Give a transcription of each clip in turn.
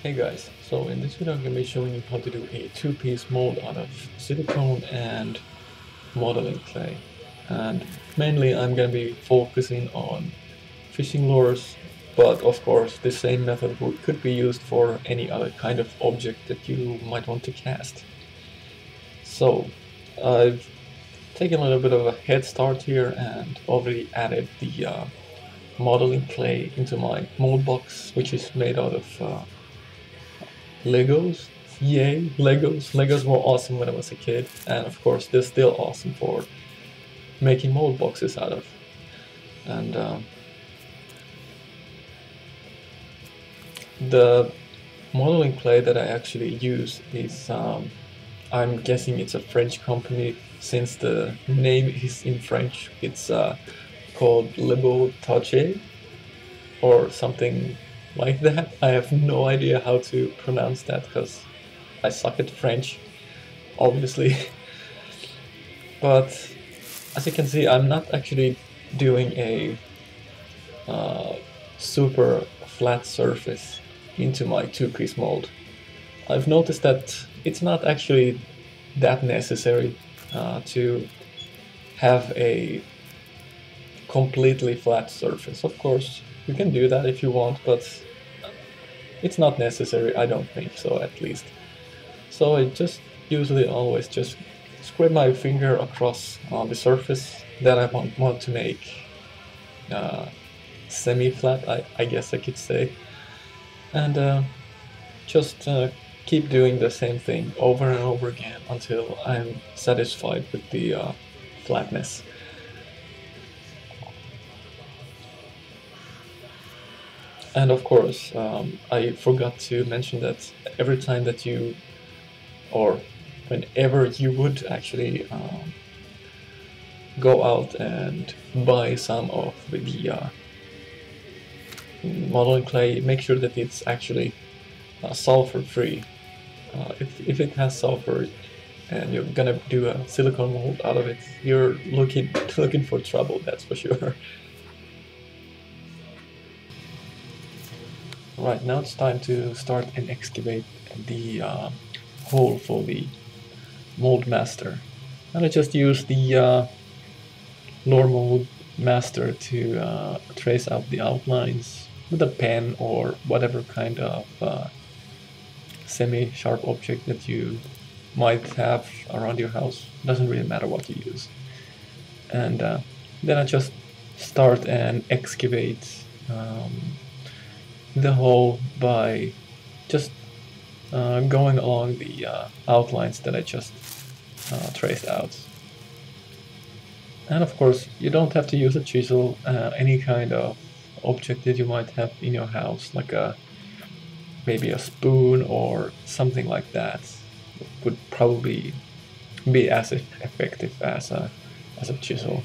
Hey guys, so in this video I'm going to be showing you how to do a two-piece mold out of silicone and modeling clay. And mainly I'm going to be focusing on fishing lures, but of course the same method could be used for any other kind of object that you might want to cast. So I've taken a little bit of a head start here and already added the modeling clay into my mold box, which is made out of Legos. Yay, Legos. Legos were awesome when I was a kid, and of course they're still awesome for making mold boxes out of. And the modeling clay that I actually use is, I'm guessing it's a French company since the name is in French. It's called beau Touché or something like that. I have no idea how to pronounce that because I suck at French, obviously. But as you can see, I'm not actually doing a super flat surface into my two-piece mold. I've noticed that it's not actually that necessary to have a completely flat surface. Of course, you can do that if you want, but it's not necessary, I don't think so, at least. So I just usually always just spread my finger across the surface that I want to make semi-flat, I guess I could say. And just keep doing the same thing over and over again until I'm satisfied with the flatness. And of course, I forgot to mention that every time that you, or whenever you would actually go out and buy some of the modeling clay, make sure that it's actually sulfur free. If it has sulfur and you're gonna do a silicone mold out of it, you're looking for trouble, that's for sure. Right, now it's time to start and excavate the hole for the mold master. And I just use the lure mold master to trace out the outlines with a pen or whatever kind of semi-sharp object that you might have around your house. Doesn't really matter what you use. And then I just start and excavate the hole by just going along the outlines that I just traced out. And of course, you don't have to use a chisel. Any kind of object that you might have in your house, like maybe a spoon or something like that, would probably be as effective as a chisel.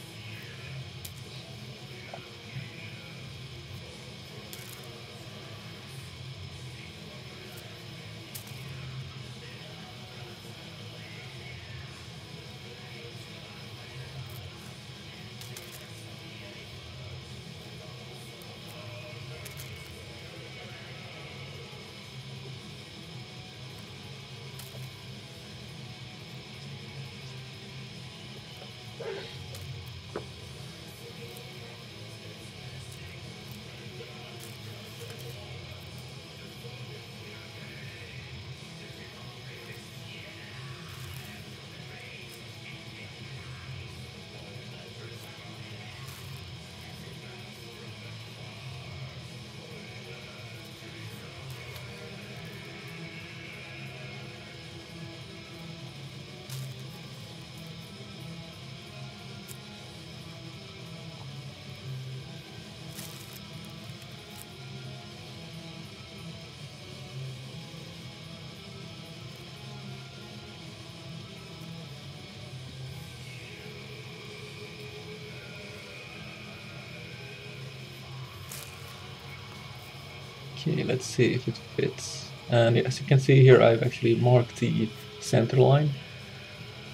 Okay, let's see if it fits. And as you can see here, I've actually marked the center line.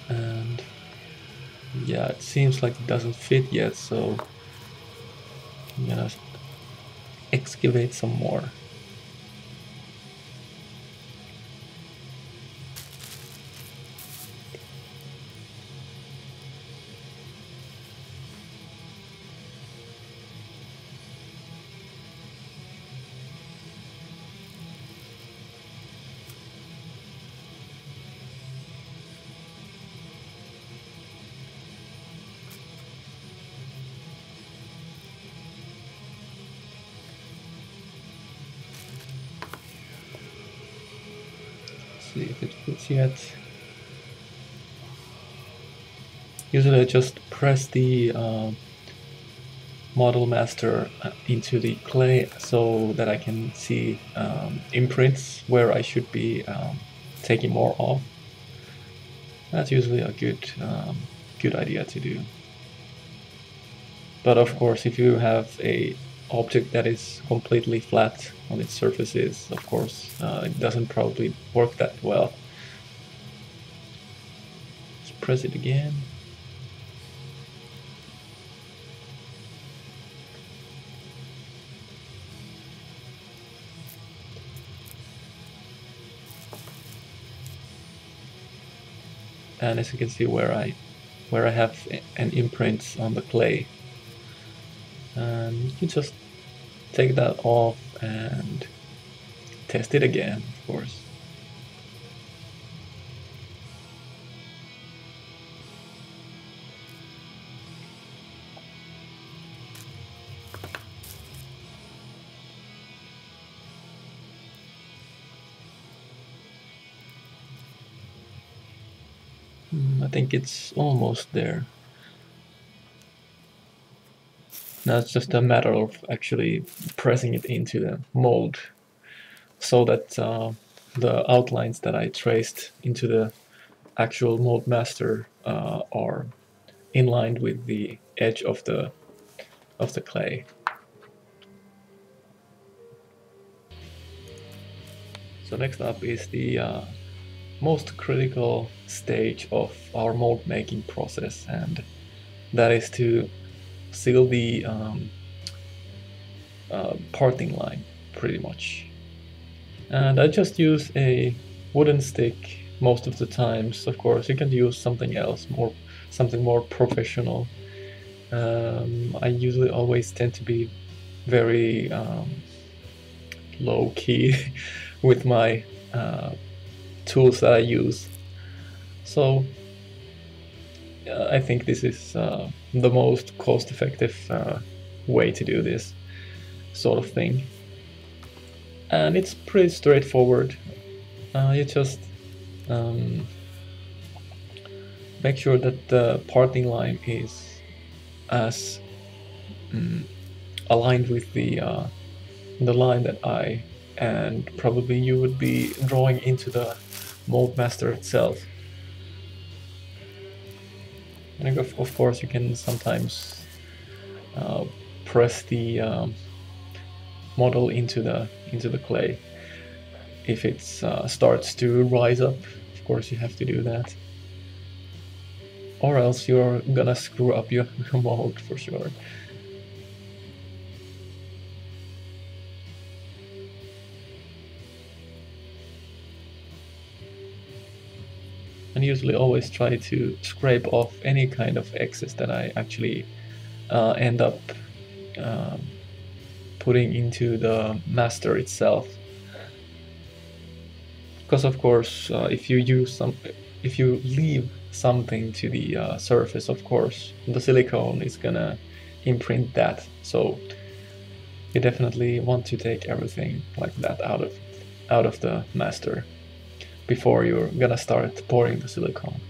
And yeah, it seems like it doesn't fit yet, so I'm gonna excavate some more. see if it fits yet. Usually I just press the model master into the clay so that I can see imprints where I should be taking more off. That's usually a good idea to do. But of course, if you have a object that is completely flat on its surfaces, of course, it doesn't probably work that well. Let's press it again. And as you can see where I have an imprint on the clay, and you can just take that off and test it again, of course. I think it's almost there. Now it's just a matter of actually pressing it into the mold so that the outlines that I traced into the actual mold master are in line with the edge of the clay. So next up is the most critical stage of our mold making process, and that is to seal the parting line, pretty much. And I just use a wooden stick most of the times. Of course, you can use something else, something more professional. I usually always tend to be very low key with my tools that I use. So I think this is the most cost-effective way to do this sort of thing. And it's pretty straightforward. You just make sure that the parting line is as aligned with the line that and probably you would be drawing into the mold master itself. And of course you can sometimes press the model into the clay. If it starts to rise up, of course you have to do that, or else you're gonna screw up your mold for sure. And usually always try to scrape off any kind of excess that I actually end up putting into the master itself. Because of course, if you leave something to the surface, of course, the silicone is gonna imprint that. So you definitely want to take everything like that out of the master before you're gonna start pouring the silicone.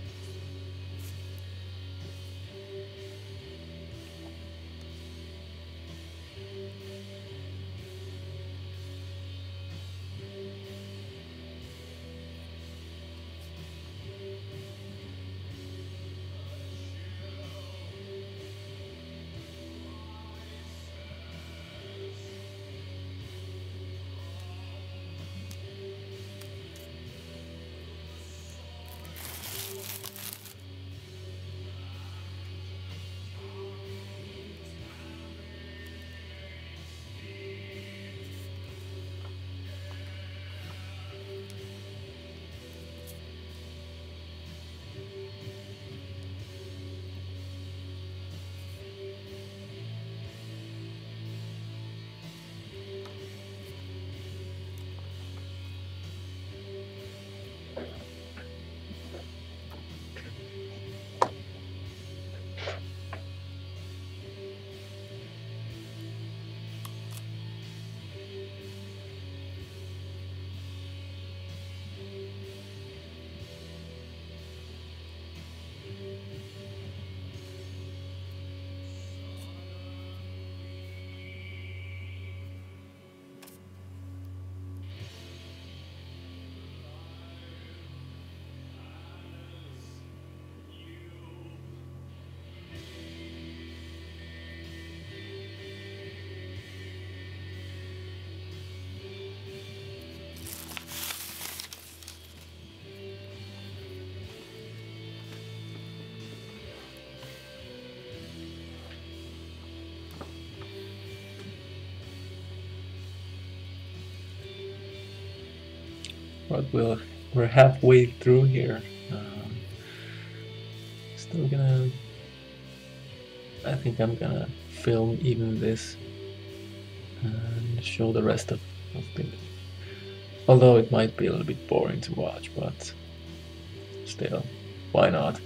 But we're halfway through here. Still gonna. I think I'm gonna film even this and show the rest of it. Although it might be a little bit boring to watch, but still, why not?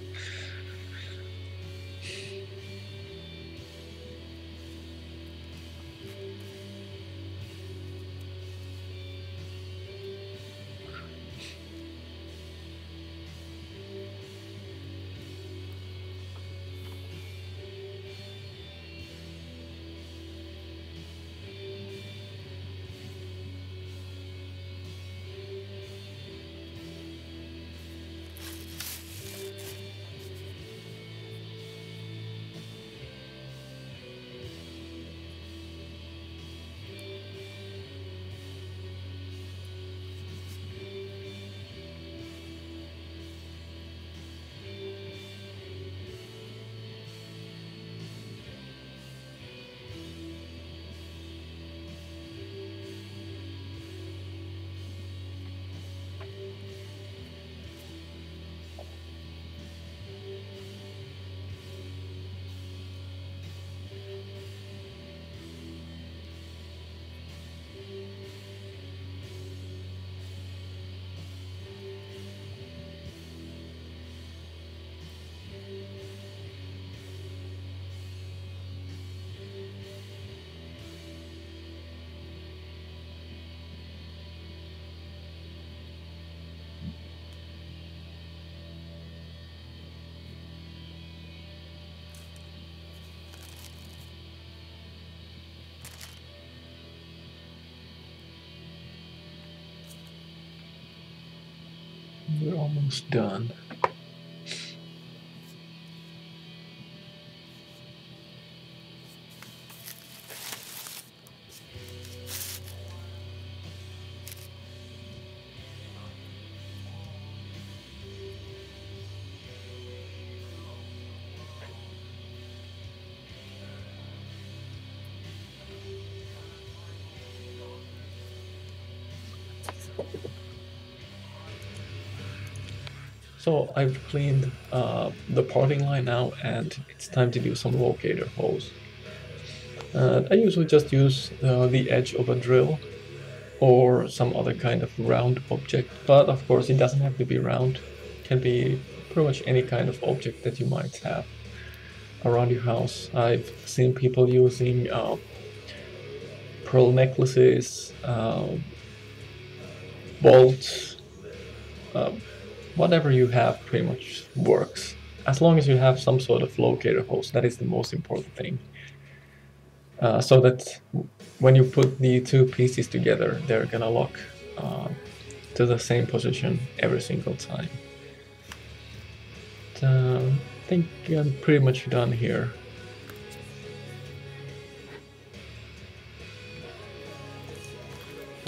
We're almost done. So I've cleaned the parting line now, and it's time to do some locator holes. I usually just use the edge of a drill or some other kind of round object, but of course it doesn't have to be round. It can be pretty much any kind of object that you might have around your house. I've seen people using pearl necklaces, bolts, whatever you have pretty much works. As long as you have some sort of locator holes, that is the most important thing. So that when you put the two pieces together, they're gonna lock to the same position every single time. I think I'm pretty much done here.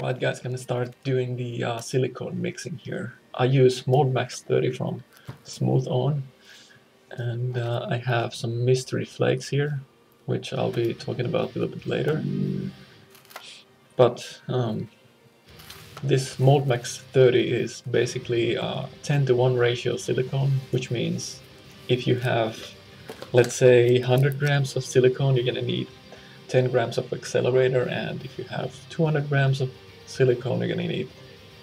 Right guys, gonna start doing the silicone mixing here. I use Mold Max 30 from Smooth On, and I have some mystery flakes here, which I'll be talking about a little bit later. But this Mold Max 30 is basically a 10:1 ratio silicone, which means if you have, let's say, 100 grams of silicone, you're gonna need 10 grams of accelerator, and if you have 200 grams of silicone, you're gonna need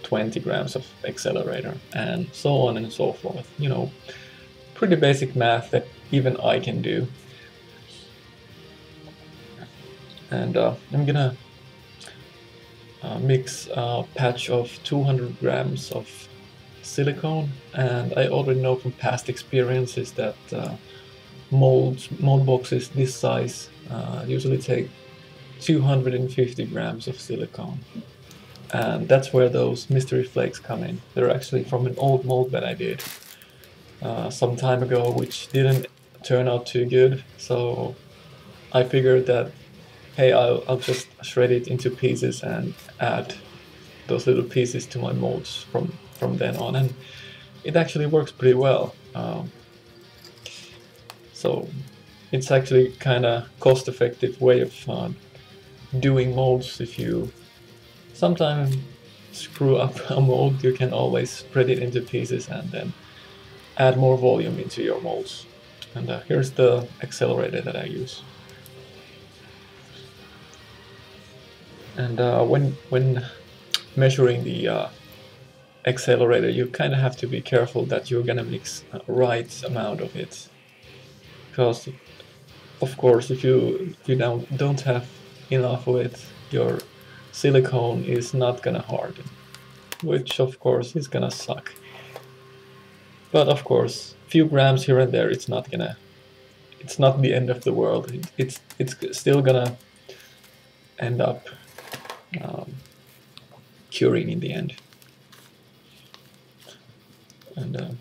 20 grams of accelerator, and so on and so forth. You know, pretty basic math that even I can do. And I'm gonna mix a patch of 200 grams of silicone, and I already know from past experiences that mold boxes this size usually take 250 grams of silicone. And that's where those mystery flakes come in. They're actually from an old mold that I did some time ago, which didn't turn out too good. So I figured that, hey, I'll just shred it into pieces and add those little pieces to my molds from then on. And it actually works pretty well. So it's actually kind of cost-effective way of doing molds if you sometimes screw up a mold, you can always spread it into pieces and then add more volume into your molds. And here's the accelerator that I use. And when measuring the accelerator, you kind of have to be careful that you're gonna mix right amount of it, because of course if you don't have enough of it, your silicone is not gonna harden, which of course is gonna suck. But of course, a few grams here and there, it's not the end of the world. It's still gonna end up curing in the end. And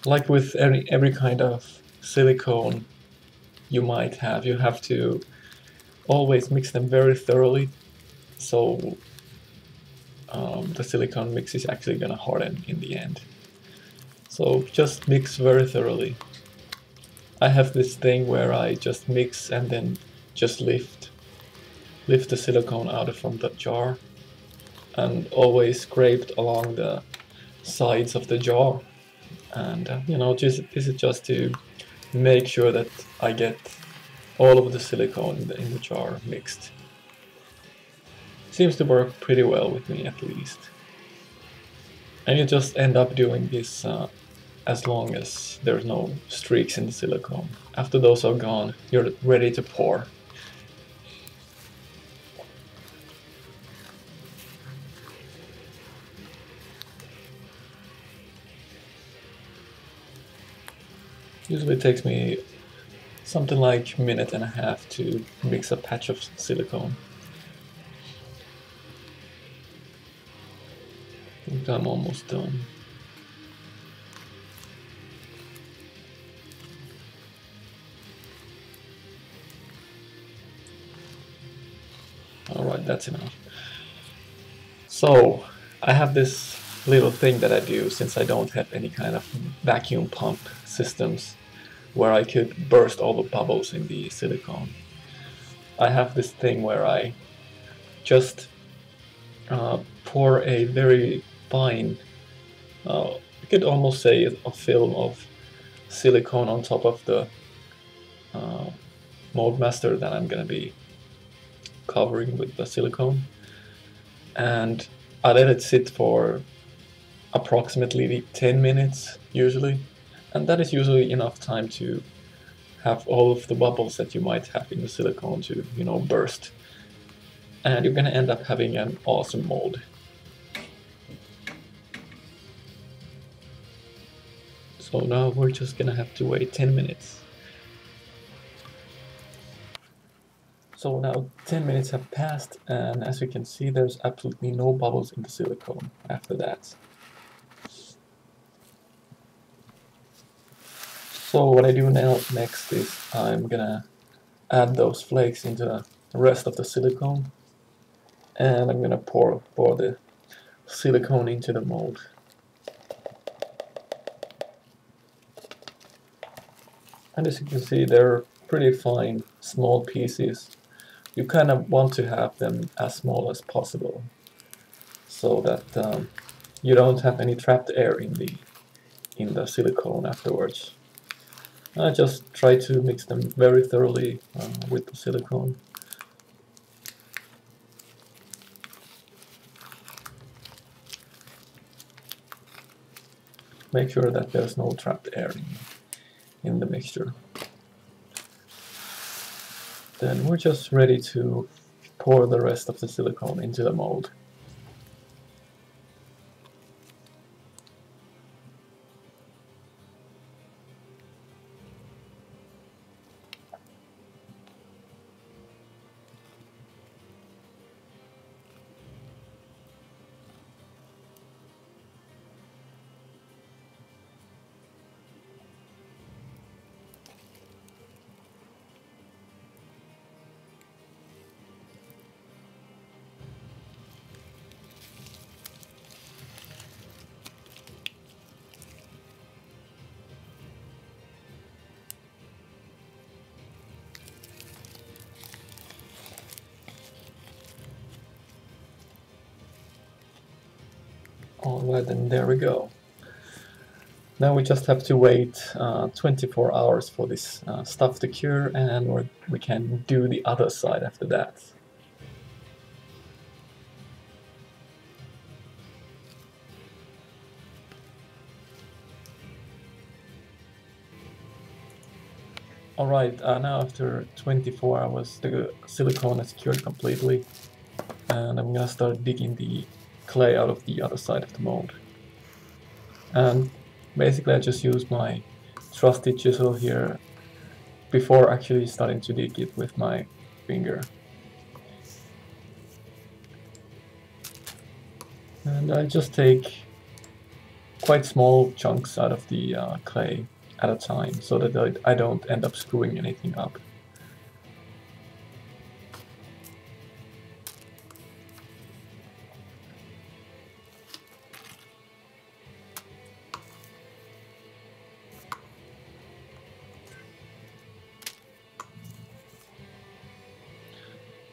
like with every kind of silicone you might have, you have to always mix them very thoroughly, so the silicone mix is actually gonna harden in the end. So just mix very thoroughly. I have this thing where I just mix and then just lift the silicone out from the jar, and always scraped along the sides of the jar. And you know, this is just to make sure that I get all of the silicone in the jar mixed. Seems to work pretty well with me, at least. And you just end up doing this as long as there's no streaks in the silicone. After those are gone, you're ready to pour. Usually it takes me something like a minute and a half to mix a patch of silicone. I think I'm almost done. Alright, that's enough. So, I have this little thing that I do, since I don't have any kind of vacuum pump systems where I could burst all the bubbles in the silicone. I have this thing where I just pour a very fine, you could almost say a film of silicone on top of the mold master that I'm gonna be covering with the silicone, and I let it sit for approximately 10 minutes usually, and that is usually enough time to have all of the bubbles that you might have in the silicone to, you know, burst, and you're gonna end up having an awesome mold. So now we're just gonna have to wait 10 minutes. So now 10 minutes have passed, and as you can see, there's absolutely no bubbles in the silicone after that. So what I do now next is I'm gonna add those flakes into the rest of the silicone, and I'm gonna pour the silicone into the mold. And as you can see, they're pretty fine, small pieces. You kind of want to have them as small as possible, so that you don't have any trapped air in the silicone afterwards. I just try to mix them very thoroughly with the silicone. Make sure that there's no trapped air in the mixture. Then we're just ready to pour the rest of the silicone into the mold. Alright, then there we go. Now we just have to wait 24 hours for this stuff to cure, and we can do the other side after that. Alright, now after 24 hours the silicone is cured completely, and I'm gonna start digging the clay out of the other side of the mold. And basically I just use my trusty chisel here before actually starting to dig it with my finger. And I just take quite small chunks out of the clay at a time, so that I don't end up screwing anything up.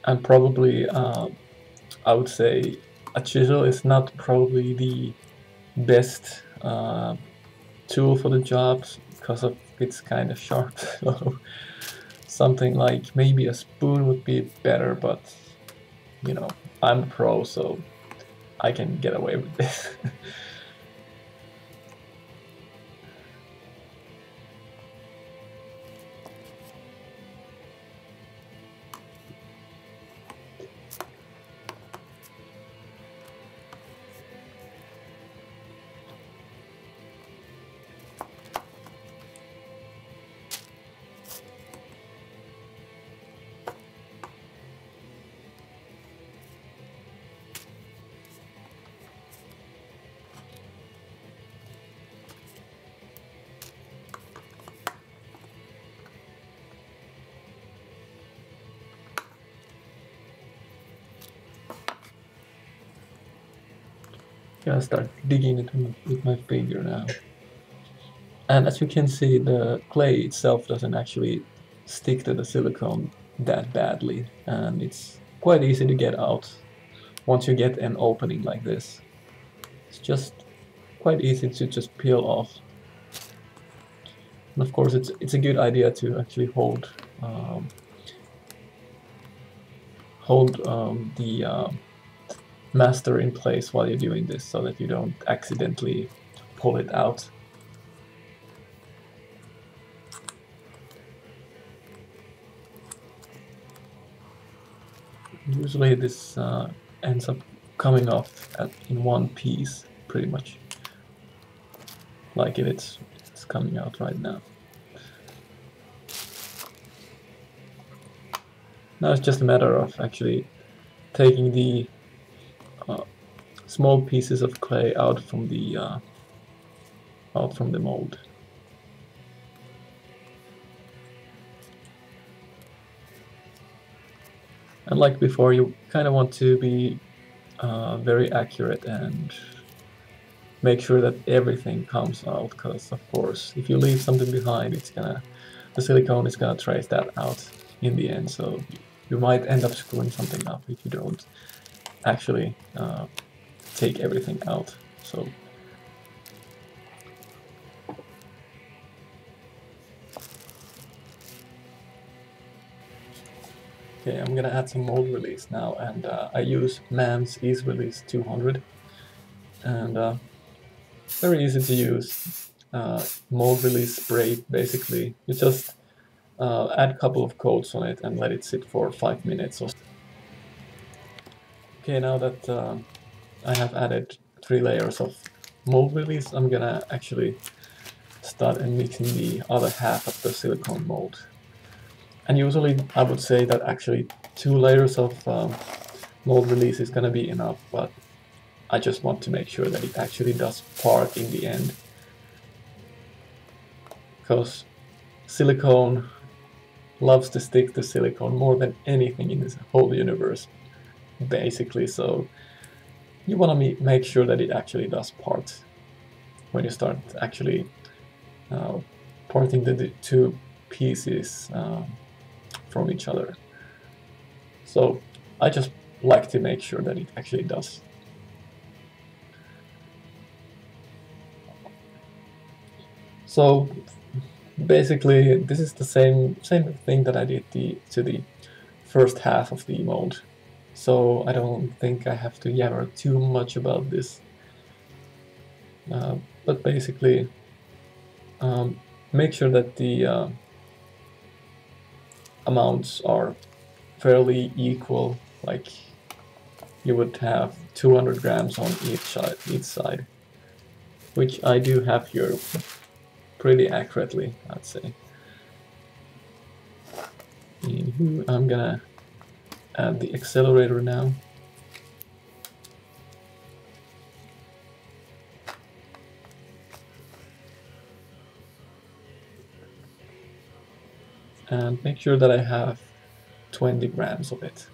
And probably, I would say a chisel is not probably the best tool for the job because of it's kind of sharp. So something like maybe a spoon would be better, but you know, I'm a pro, so I can get away with this. Gonna start digging it with my finger now. And as you can see, the clay itself doesn't actually stick to the silicone that badly, and it's quite easy to get out once you get an opening like this. It's just quite easy to just peel off. And of course it's a good idea to actually hold the master in place while you're doing this, so that you don't accidentally pull it out. Usually this ends up coming off in one piece, pretty much, like if it's coming out right now. Now it's just a matter of actually taking the small pieces of clay out from the mold. And like before, you kind of want to be very accurate and make sure that everything comes out, because of course if you leave something behind, the silicone is gonna trace that out in the end, so you might end up screwing something up if you don't actually take everything out. So okay, I'm gonna add some mold release now, and I use Mann's Ease Release 200, and very easy to use mold release spray. Basically, you just add a couple of coats on it and let it sit for 5 minutes or so. Okay, now that I have added 3 layers of mold release, I'm gonna actually start mixing the other half of the silicone mold. And usually I would say that actually 2 layers of mold release is gonna be enough, but I just want to make sure that it actually does part in the end, because silicone loves to stick to silicone more than anything in this whole universe, basically. So you want to make sure that it actually does part when you start actually parting the 2 pieces from each other. So I just like to make sure that it actually does. So basically, this is the same thing that I did to the first half of the mold. So I don't think I have to yammer too much about this. But basically, make sure that the amounts are fairly equal, like you would have 200 grams on each side, which I do have here pretty accurately, I'd say. I'm gonna add the accelerator now. And make sure that I have 20 grams of it.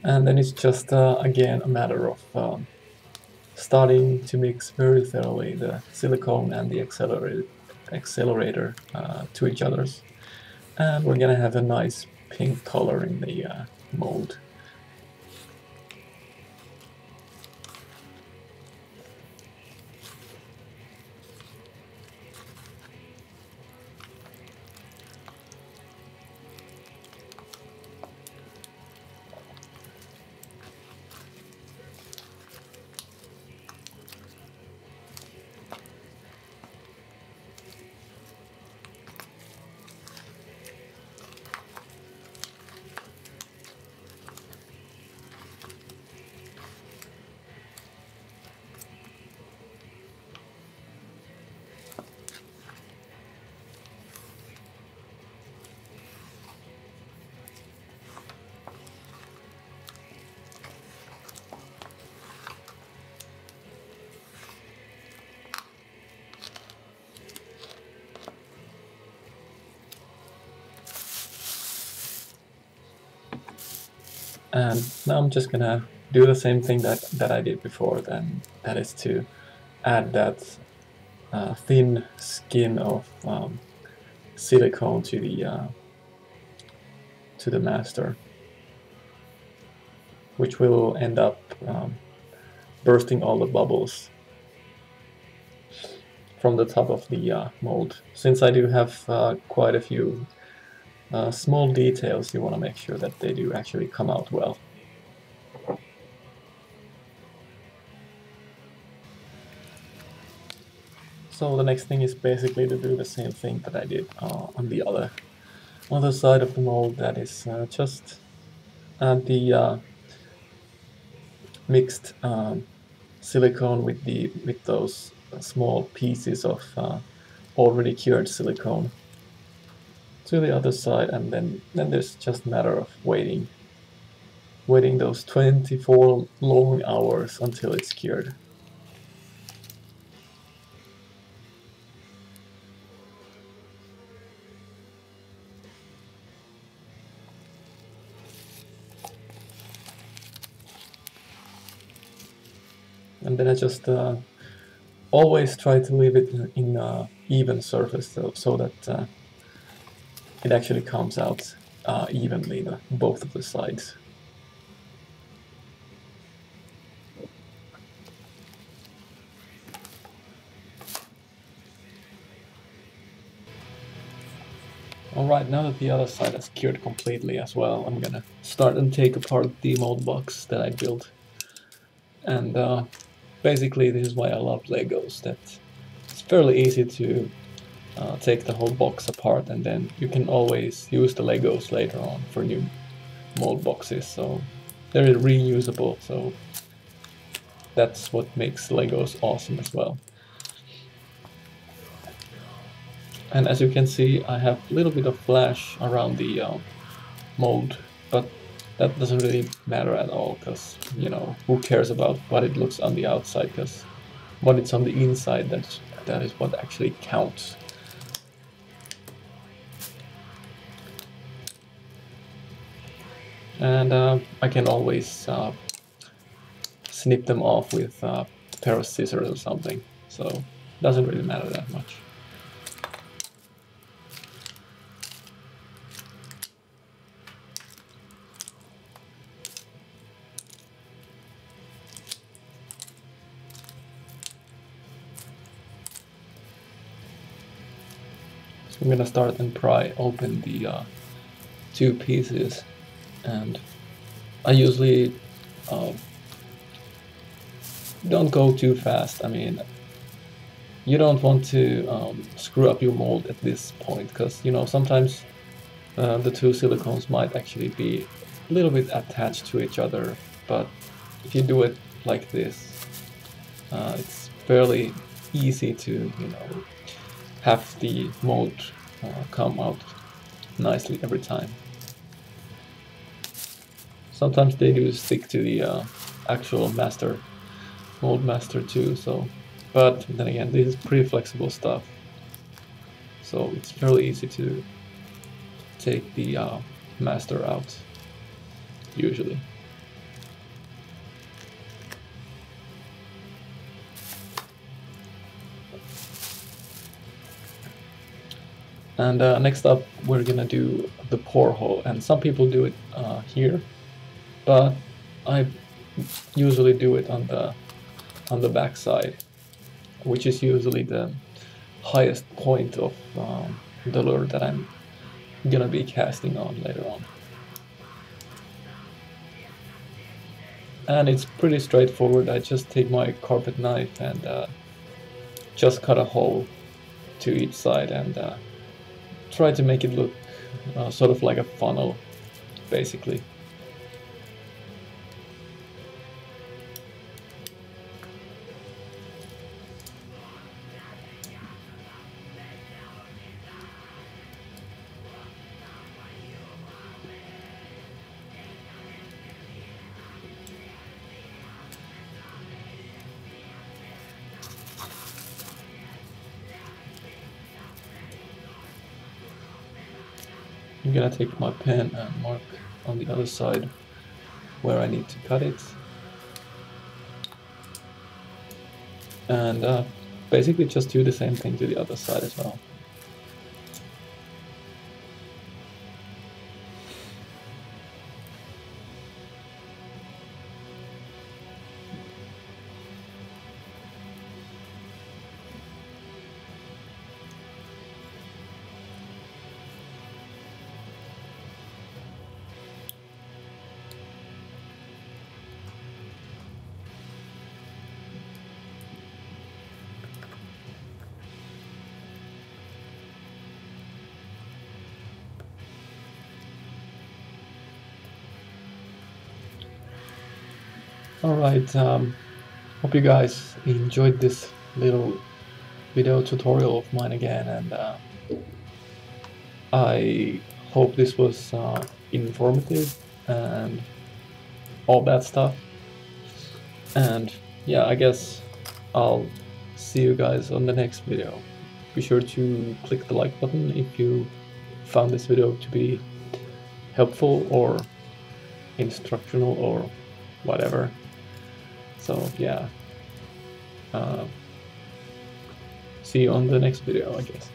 And then it's just, again, a matter of starting to mix very thoroughly the silicone and the accelerator to each other's. And we're gonna have a nice pink color in the mold. And now I'm just gonna do the same thing that I did before, then that is to add that thin skin of silicone to the master, which will end up bursting all the bubbles from the top of the mold. Since I do have quite a few small details, you want to make sure that they do actually come out well. So the next thing is basically to do the same thing that I did on the other side of the mold. That is just add the mixed silicone with those small pieces of already cured silicone to the other side, and then there's just a matter of waiting those 24 long hours until it's cured. And then I just always try to leave it in even surface so that it actually comes out evenly, both of the sides. Alright, now that the other side has cured completely as well, I'm gonna start and take apart the mold box that I built. And basically this is why I love Legos, that it's fairly easy to take the whole box apart, and then you can always use the Legos later on for new mold boxes, so they're reusable, so that's what makes Legos awesome as well. And as you can see, I have a little bit of flash around the mold, but that doesn't really matter at all, because, you know, who cares about what it looks on the outside, because what it's on the inside that is what actually counts. And I can always snip them off with a pair of scissors or something, so it doesn't really matter that much. So I'm gonna start and pry open the two pieces, and I usually don't go too fast. I mean, you don't want to screw up your mold at this point, because you know sometimes the two silicones might actually be a little bit attached to each other, but if you do it like this, it's fairly easy to, you know, have the mold come out nicely every time. Sometimes they do stick to the actual mold master too, so, but then again, this is pretty flexible stuff, so it's fairly easy to take the master out, usually. And next up, we're gonna do the pour hole, and some people do it here, but I usually do it on the back side, which is usually the highest point of the lure that I'm gonna be casting on later on. And it's pretty straightforward. I just take my carpet knife and just cut a hole to each side and try to make it look sort of like a funnel, basically. I'm gonna take my pen and mark on the other side where I need to cut it. And basically just do the same thing to the other side as well. Alright, hope you guys enjoyed this little video tutorial of mine again, and I hope this was informative and all that stuff. And yeah, I guess I'll see you guys on the next video. Be sure to click the like button if you found this video to be helpful or instructional or whatever. So yeah, see you on the next video, I guess.